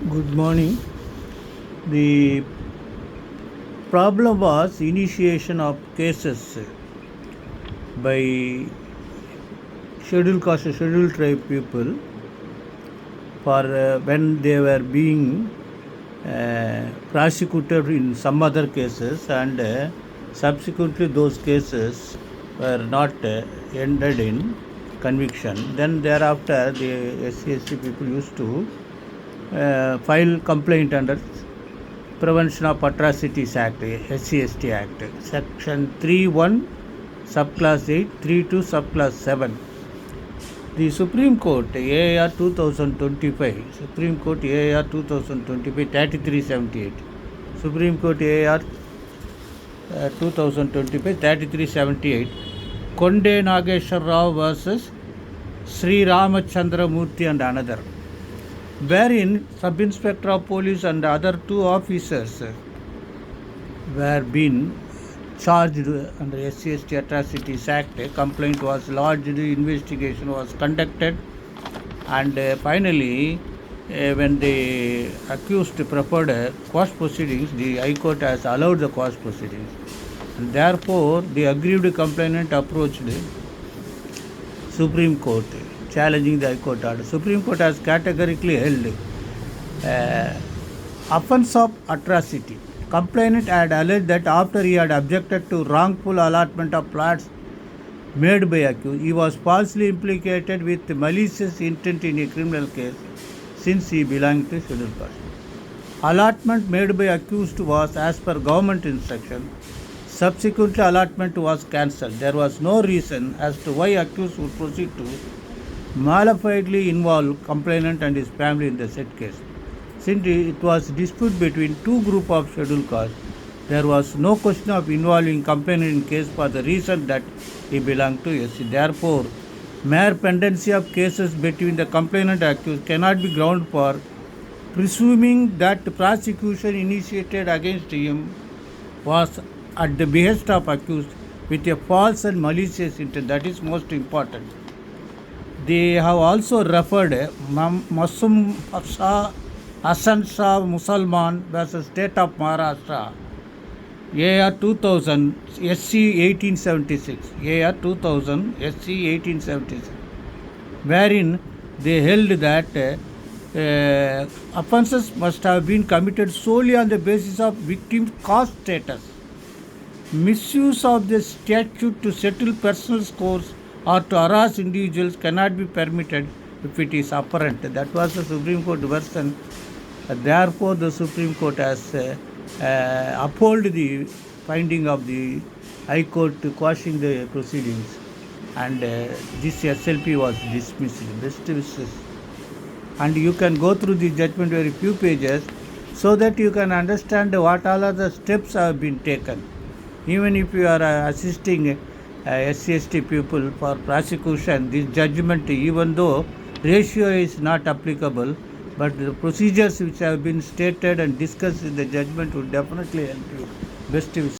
Good morning. The problem was initiation of cases by scheduled caste, scheduled tribe people for when they were being prosecuted in some other cases, and subsequently those cases were not ended in conviction. Then thereafter the ScSt people used to file complaint under Prevention of Atrocities Act, ScSt Act, Section 3(1), Subclass 8, 3(2), Subclass 7. The Supreme Court, AAR 2025, Supreme Court AAR 2025, 3378, Supreme Court AAR 2025, 3378, Konde Nageshwar Rao versus Sri Ramachandra Murthy and another, wherein Sub-Inspector of Police and other two officers were being charged under ScSt Atrocities Act. A complaint was lodged, investigation was conducted, and finally when the accused preferred quash proceedings, the High Court has allowed the quash proceedings, and therefore the aggrieved complainant approached Supreme Court challenging the High Court order. Supreme Court has categorically held offence of atrocity. Complainant had alleged that after he had objected to wrongful allotment of plots made by accused, he was falsely implicated with malicious intent in a criminal case since he belonged to scheduled caste. Allotment made by accused was as per government instruction. Subsequently, allotment was cancelled. There was no reason as to why accused would proceed to malifiedly involve complainant and his family in the said case. Since it was dispute between two groups of scheduled castes, there was no question of involving complainant in case for the reason that he belonged to SC. Therefore, mere pendency of cases between the complainant and accused cannot be ground for presuming that prosecution initiated against him was at the behest of accused with a false and malicious intent. That is most important. They have also referred Masum Hassan Shah Musalman versus State of Maharashtra, AR 2000, SC 1876, AR 2000, SC 1876, wherein they held that offences must have been committed solely on the basis of victim's caste status. Misuse of the statute to settle personal scores or to harass individuals cannot be permitted if it is apparent. That was the Supreme Court version. Therefore, the Supreme Court has upheld the finding of the High Court quashing the proceedings, and this SLP was dismissed. Best wishes. And you can go through the judgment very few pages so that you can understand what all other steps have been taken. Even if you are assisting ScSt people for prosecution, this judgment, even though ratio is not applicable, but the procedures which have been stated and discussed in the judgment would definitely help you. Best wishes.